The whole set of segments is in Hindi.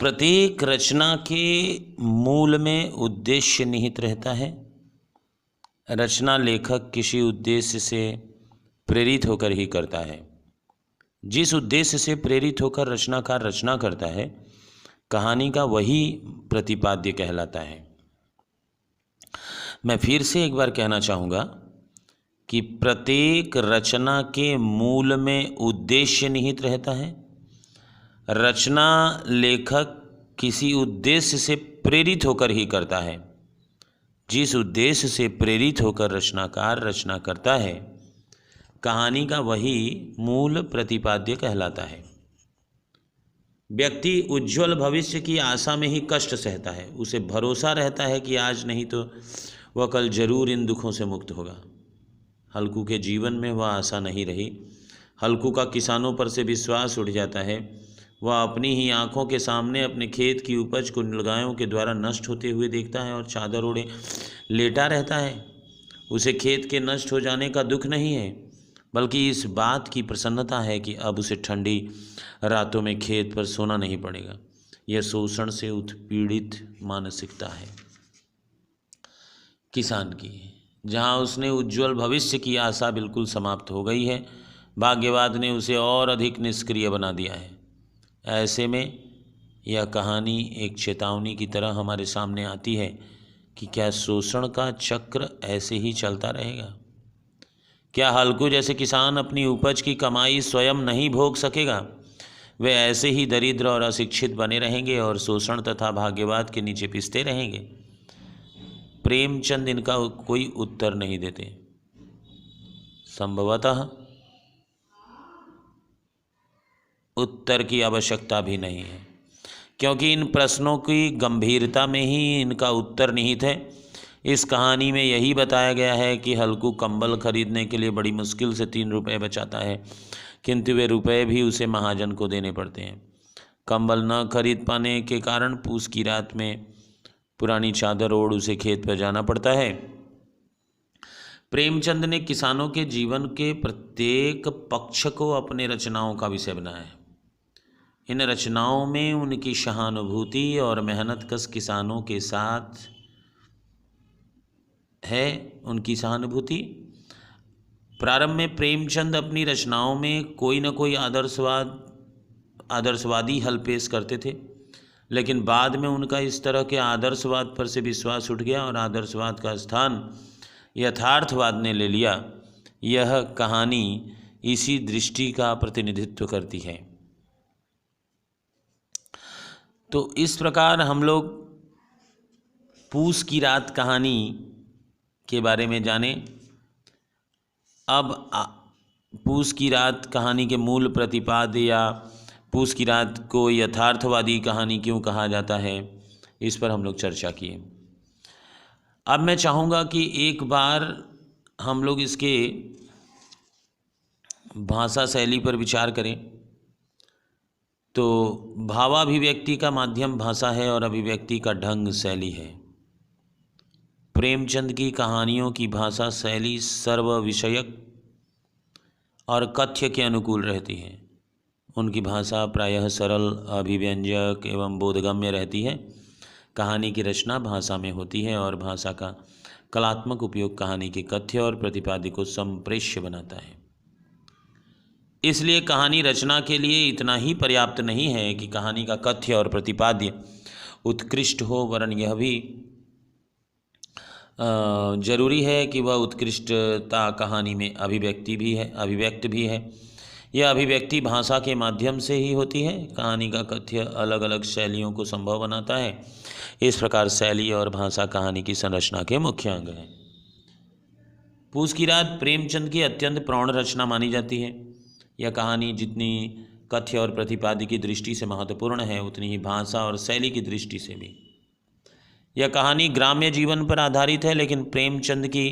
प्रत्येक रचना के मूल में उद्देश्य निहित रहता है। रचना लेखक किसी उद्देश्य से प्रेरित होकर ही करता है। जिस उद्देश्य से प्रेरित होकर रचनाकार रचना करता है, कहानी का वही प्रतिपाद्य कहलाता है। मैं फिर से एक बार कहना चाहूँगा कि प्रत्येक रचना के मूल में उद्देश्य निहित रहता है। रचना लेखक किसी उद्देश्य से प्रेरित होकर ही करता है। जिस उद्देश्य से प्रेरित होकर रचनाकार रचना करता है, कहानी का वही मूल प्रतिपाद्य कहलाता है। व्यक्ति उज्ज्वल भविष्य की आशा में ही कष्ट सहता है। उसे भरोसा रहता है कि आज नहीं तो वह कल जरूर इन दुखों से मुक्त होगा। हल्कू के जीवन में वह आशा नहीं रही। हल्कू का किसानों पर से विश्वास उठ जाता है। वह अपनी ही आंखों के सामने अपने खेत की उपज को नीलगायों के द्वारा नष्ट होते हुए देखता है और चादर ओढ़े लेटा रहता है। उसे खेत के नष्ट हो जाने का दुख नहीं है, बल्कि इस बात की प्रसन्नता है कि अब उसे ठंडी रातों में खेत पर सोना नहीं पड़ेगा। यह शोषण से उत्पीड़ित मानसिकता है किसान की, जहाँ उसने उज्ज्वल भविष्य की आशा बिल्कुल समाप्त हो गई है। भाग्यवाद ने उसे और अधिक निष्क्रिय बना दिया है। ऐसे में यह कहानी एक चेतावनी की तरह हमारे सामने आती है कि क्या शोषण का चक्र ऐसे ही चलता रहेगा? क्या हल्कू जैसे किसान अपनी उपज की कमाई स्वयं नहीं भोग सकेगा? वे ऐसे ही दरिद्र और अशिक्षित बने रहेंगे और शोषण तथा भाग्यवाद के नीचे पिसते रहेंगे। प्रेमचंद इनका कोई उत्तर नहीं देते। संभवतः उत्तर की आवश्यकता भी नहीं है, क्योंकि इन प्रश्नों की गंभीरता में ही इनका उत्तर निहित है। इस कहानी में यही बताया गया है कि हल्कू कंबल खरीदने के लिए बड़ी मुश्किल से 3 रुपये बचाता है, किंतु वे रुपए भी उसे महाजन को देने पड़ते हैं। कंबल न खरीद पाने के कारण पूस की रात में पुरानी चादर ओढ़ उसे खेत पर जाना पड़ता है। प्रेमचंद ने किसानों के जीवन के प्रत्येक पक्ष को अपने रचनाओं का विषय बनाया है। इन रचनाओं में उनकी सहानुभूति और मेहनतकश किसानों के साथ है उनकी सहानुभूति। प्रारंभ में प्रेमचंद अपनी रचनाओं में कोई न कोई आदर्शवादी हल पेश करते थे, लेकिन बाद में उनका इस तरह के आदर्शवाद पर से विश्वास उठ गया और आदर्शवाद का स्थान यथार्थवाद ने ले लिया। यह कहानी इसी दृष्टि का प्रतिनिधित्व करती है। तो इस प्रकार हम लोग पूस की रात कहानी के बारे में जाने। अब पूस की रात कहानी के मूल प्रतिपाद्य या पूस की रात को यथार्थवादी कहानी क्यों कहा जाता है, इस पर हम लोग चर्चा किए। अब मैं चाहूँगा कि एक बार हम लोग इसके भाषा शैली पर विचार करें। तो भावाभिव्यक्ति का माध्यम भाषा है और अभिव्यक्ति का ढंग शैली है। प्रेमचंद की कहानियों की भाषा शैली सर्व विषयक और कथ्य के अनुकूल रहती है। उनकी भाषा प्रायः सरल, अभिव्यंजक एवं बोधगम्य रहती है। कहानी की रचना भाषा में होती है और भाषा का कलात्मक उपयोग कहानी के कथ्य और प्रतिपाद्य को संप्रेष्य बनाता है। इसलिए कहानी रचना के लिए इतना ही पर्याप्त नहीं है कि कहानी का कथ्य और प्रतिपाद्य उत्कृष्ट हो, वरन यह भी जरूरी है कि वह उत्कृष्टता कहानी में अभिव्यक्त भी है। यह अभिव्यक्ति भाषा के माध्यम से ही होती है। कहानी का कथ्य अलग अलग शैलियों को संभव बनाता है। इस प्रकार शैली और भाषा कहानी की संरचना के मुख्य अंग हैं। पूस की रात प्रेमचंद की अत्यंत प्रौढ़ रचना मानी जाती है। यह कहानी जितनी कथ्य और प्रतिपाद्य की दृष्टि से महत्वपूर्ण है, उतनी ही भाषा और शैली की दृष्टि से भी। यह कहानी ग्राम्य जीवन पर आधारित है, लेकिन प्रेमचंद की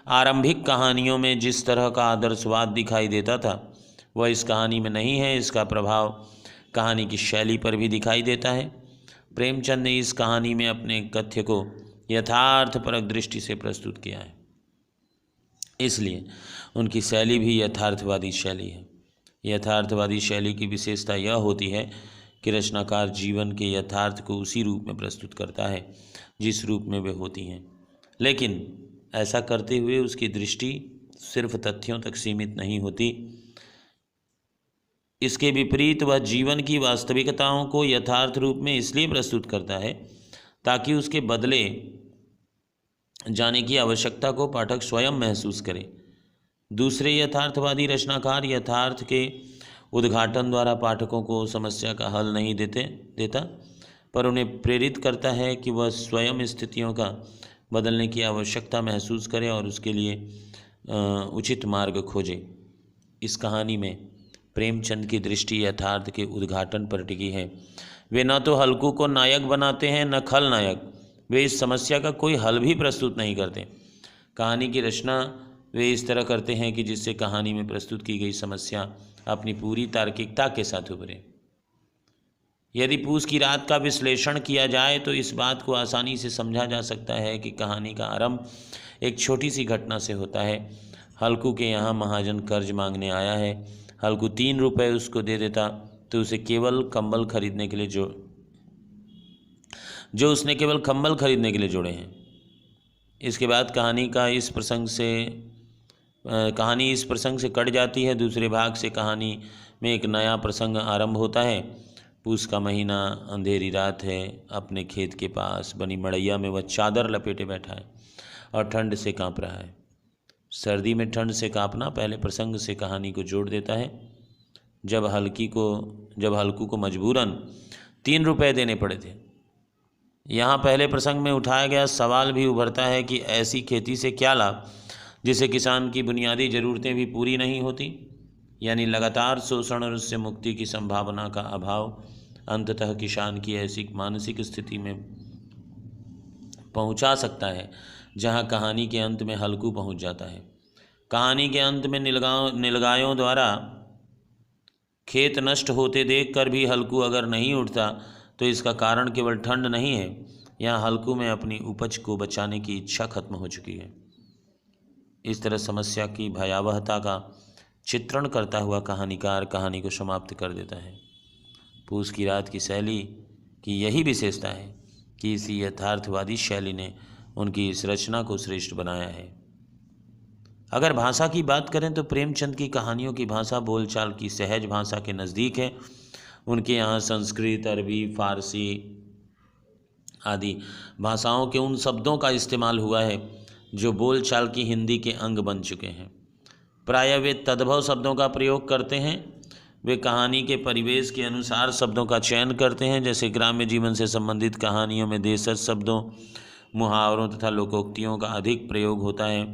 आरंभिक कहानियों में जिस तरह का आदर्शवाद दिखाई देता था वह इस कहानी में नहीं है। इसका प्रभाव कहानी की शैली पर भी दिखाई देता है। प्रेमचंद ने इस कहानी में अपने कथ्य को यथार्थपरक दृष्टि से प्रस्तुत किया है, इसलिए उनकी शैली भी यथार्थवादी शैली है। यथार्थवादी शैली की विशेषता यह होती है कि रचनाकार जीवन के यथार्थ को उसी रूप में प्रस्तुत करता है जिस रूप में वे होती हैं, लेकिन ऐसा करते हुए उसकी दृष्टि सिर्फ तथ्यों तक सीमित नहीं होती। इसके विपरीत वह जीवन की वास्तविकताओं को यथार्थ रूप में इसलिए प्रस्तुत करता है ताकि उसके बदले जाने की आवश्यकता को पाठक स्वयं महसूस करे। दूसरे यथार्थवादी रचनाकार यथार्थ के उद्घाटन द्वारा पाठकों को समस्या का हल नहीं देता, पर उन्हें प्रेरित करता है कि वह स्वयं स्थितियों का बदलने की आवश्यकता महसूस करे और उसके लिए उचित मार्ग खोजे। इस कहानी में प्रेमचंद की दृष्टि यथार्थ के उद्घाटन पर टिकी है। वे न तो हल्कू को नायक बनाते हैं न खलनायक। वे इस समस्या का कोई हल भी प्रस्तुत नहीं करते। कहानी की रचना वे इस तरह करते हैं कि जिससे कहानी में प्रस्तुत की गई समस्या अपनी पूरी तार्किकता के साथ उभरे। यदि पूस की रात का विश्लेषण किया जाए तो इस बात को आसानी से समझा जा सकता है कि कहानी का आरंभ एक छोटी सी घटना से होता है। हल्कू के यहाँ महाजन कर्ज मांगने आया है। हल्कू 3 रुपये उसको दे देता तो उसे केवल कंबल खरीदने के लिए जो उसने केवल कंबल खरीदने के लिए जोड़े हैं। इसके बाद कहानी इस प्रसंग से कट जाती है। दूसरे भाग से कहानी में एक नया प्रसंग आरंभ होता है। पूस का महीना, अंधेरी रात है। अपने खेत के पास बनी मड़ैया में वह चादर लपेटे बैठा है और ठंड से काँप रहा है। सर्दी में ठंड से काँपना पहले प्रसंग से कहानी को जोड़ देता है। जब हल्कू को मजबूरन 3 रुपये देने पड़े थे। यहाँ पहले प्रसंग में उठाया गया सवाल भी उभरता है कि ऐसी खेती से क्या लाभ जिसे किसान की बुनियादी ज़रूरतें भी पूरी नहीं होती, यानी लगातार शोषण और उससे मुक्ति की संभावना का अभाव अंततः किसान की ऐसी मानसिक स्थिति में पहुंचा सकता है जहां कहानी के अंत में हल्कू पहुंच जाता है। कहानी के अंत में नीलगायों द्वारा खेत नष्ट होते देखकर भी हल्कू अगर नहीं उठता तो इसका कारण केवल ठंड नहीं है। यहाँ हल्कू में अपनी उपज को बचाने की इच्छा खत्म हो चुकी है। इस तरह समस्या की भयावहता का चित्रण करता हुआ कहानीकार कहानी को समाप्त कर देता है। पूस की रात की शैली की यही विशेषता है कि इसी यथार्थवादी शैली ने उनकी इस रचना को श्रेष्ठ बनाया है। अगर भाषा की बात करें तो प्रेमचंद की कहानियों की भाषा बोलचाल की सहज भाषा के नज़दीक है। उनके यहाँ संस्कृत, अरबी, फारसी आदि भाषाओं के उन शब्दों का इस्तेमाल हुआ है जो बोलचाल की हिंदी के अंग बन चुके हैं। प्रायः वे तद्भव शब्दों का प्रयोग करते हैं। वे कहानी के परिवेश के अनुसार शब्दों का चयन करते हैं। जैसे ग्राम्य जीवन से संबंधित कहानियों में देशज शब्दों, मुहावरों तथा लोकोक्तियों का अधिक प्रयोग होता है।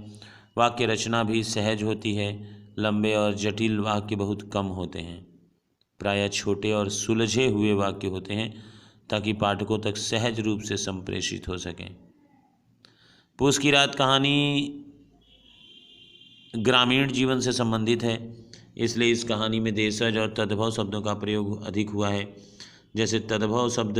वाक्य रचना भी सहज होती है। लंबे और जटिल वाक्य बहुत कम होते हैं। प्रायः छोटे और सुलझे हुए वाक्य होते हैं ताकि पाठकों तक सहज रूप से संप्रेषित हो सकें। पूस की रात कहानी ग्रामीण जीवन से संबंधित है, इसलिए इस कहानी में देशज और तद्भव शब्दों का प्रयोग अधिक हुआ है। जैसे तद्भव शब्द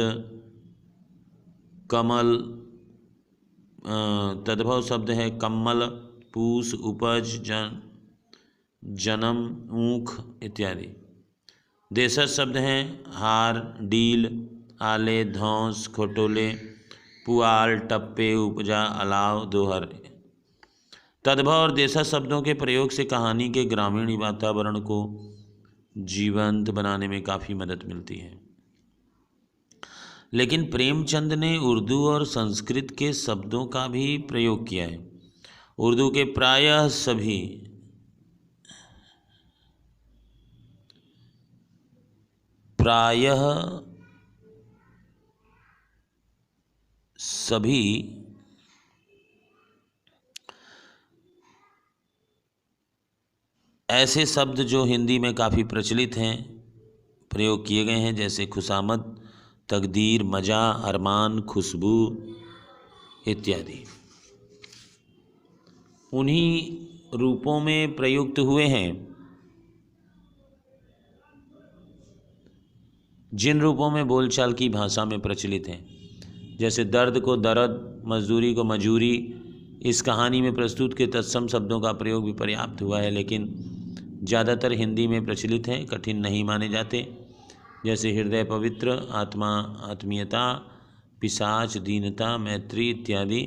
है कम्मल, पूस, उपज, जन्म, ऊख इत्यादि। देशज शब्द हैं हार, डील, आले, धौंस, खटोले, पुआल, टप्पे, उपजा, अलाव, दोहर। तद्भव और देशज शब्दों के प्रयोग से कहानी के ग्रामीण वातावरण को जीवंत बनाने में काफ़ी मदद मिलती है। लेकिन प्रेमचंद ने उर्दू और संस्कृत के शब्दों का भी प्रयोग किया है। उर्दू के प्रायः सभी ऐसे शब्द जो हिंदी में काफ़ी प्रचलित हैं प्रयोग किए गए हैं, जैसे खुशामद, तकदीर, मज़ा, अरमान, खुशबू इत्यादि। उन्हीं रूपों में प्रयुक्त हुए हैं जिन रूपों में बोलचाल की भाषा में प्रचलित हैं। जैसे दर्द को दर्द, मजदूरी को मजूरी। इस कहानी में प्रस्तुत के तत्सम शब्दों का प्रयोग भी पर्याप्त हुआ है, लेकिन ज़्यादातर हिंदी में प्रचलित हैं, कठिन नहीं माने जाते। जैसे हृदय पवित्र, आत्मा आत्मीयता, पिशाच दीनता, मैत्री इत्यादि।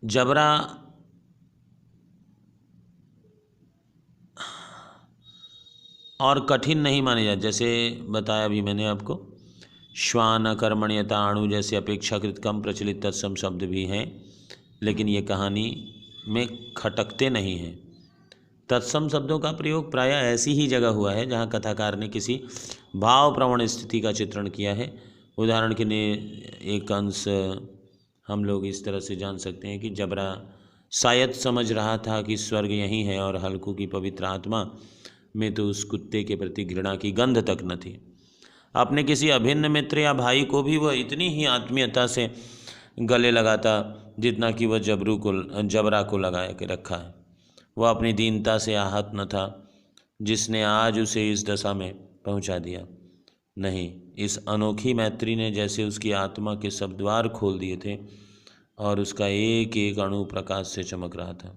जबरा और कठिन नहीं माने जाते, जैसे बताया अभी मैंने आपको। श्वान, अकर्मण्यता, अणु जैसे अपेक्षाकृत कम प्रचलित तत्सम शब्द भी हैं, लेकिन ये कहानी में खटकते नहीं हैं। तत्सम शब्दों का प्रयोग प्रायः ऐसी ही जगह हुआ है जहाँ कथाकार ने किसी भावप्रवण स्थिति का चित्रण किया है। उदाहरण के लिए एक अंश हम लोग इस तरह से जान सकते हैं कि जबरा शायद समझ रहा था कि स्वर्ग यहीं है और हल्कू की पवित्र आत्मा में तो उस कुत्ते के प्रति घृणा की गंध तक न थी। अपने किसी अभिन्न मित्र या भाई को भी वह इतनी ही आत्मीयता से गले लगाता जितना कि वह जबरा को लगा के रखा है। वह अपनी दीनता से आहत न था जिसने आज उसे इस दशा में पहुंचा दिया। नहीं, इस अनोखी मैत्री ने जैसे उसकी आत्मा के सब द्वार खोल दिए थे और उसका एक एक अणु प्रकाश से चमक रहा था।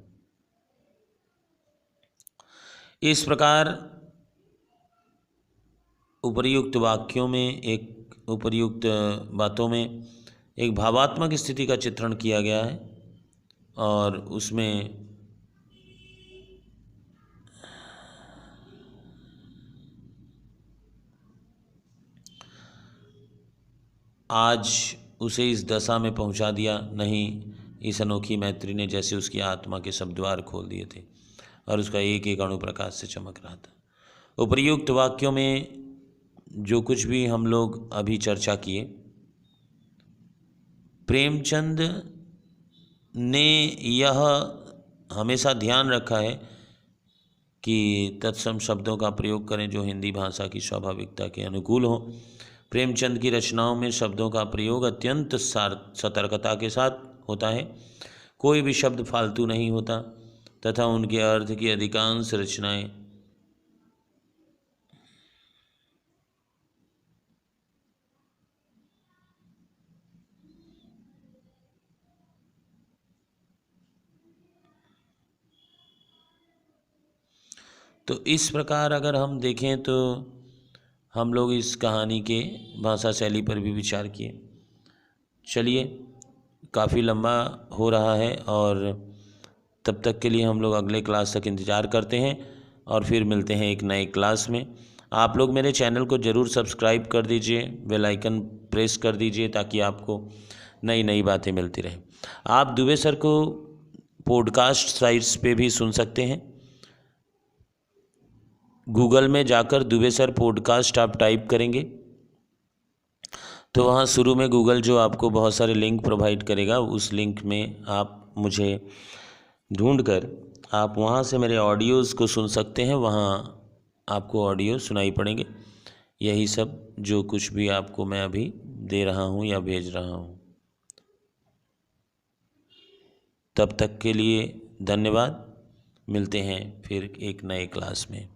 इस प्रकार उपर्युक्त बातों में एक भावात्मक स्थिति का चित्रण किया गया है और उसमें आज उसे इस दशा में पहुंचा दिया। नहीं, इस अनोखी मैत्री ने जैसे उसकी आत्मा के सब द्वार खोल दिए थे और उसका एक एक अणु प्रकाश से चमक रहा था। उपर्युक्त वाक्यों में जो कुछ भी हम लोग अभी चर्चा किए, प्रेमचंद ने यह हमेशा ध्यान रखा है कि तत्सम शब्दों का प्रयोग करें जो हिंदी भाषा की स्वाभाविकता के अनुकूल हो। प्रेमचंद की रचनाओं में शब्दों का प्रयोग अत्यंत सतर्कता के साथ होता है। कोई भी शब्द फालतू नहीं होता तथा उनके अर्थ की अधिकांश रचनाएं तो इस प्रकार अगर हम देखें तो हम लोग इस कहानी के भाषा शैली पर भी विचार किए। चलिए, काफ़ी लंबा हो रहा है और तब तक के लिए हम लोग अगले क्लास तक इंतज़ार करते हैं और फिर मिलते हैं एक नए क्लास में। आप लोग मेरे चैनल को ज़रूर सब्सक्राइब कर दीजिए, बेल आइकन प्रेस कर दीजिए ताकि आपको नई नई बातें मिलती रहें। आप दुबे सर को पॉडकास्ट साइट्स पे भी सुन सकते हैं। गूगल में जाकर दुबे सर पॉडकास्ट आप टाइप करेंगे तो वहाँ शुरू में गूगल जो आपको बहुत सारे लिंक प्रोवाइड करेगा, उस लिंक में आप मुझे ढूंढकर आप वहाँ से मेरे ऑडियोज़ को सुन सकते हैं। वहाँ आपको ऑडियो सुनाई पड़ेंगे। यही सब जो कुछ भी आपको मैं अभी दे रहा हूँ या भेज रहा हूँ। तब तक के लिए धन्यवाद। मिलते हैं फिर एक नए क्लास में।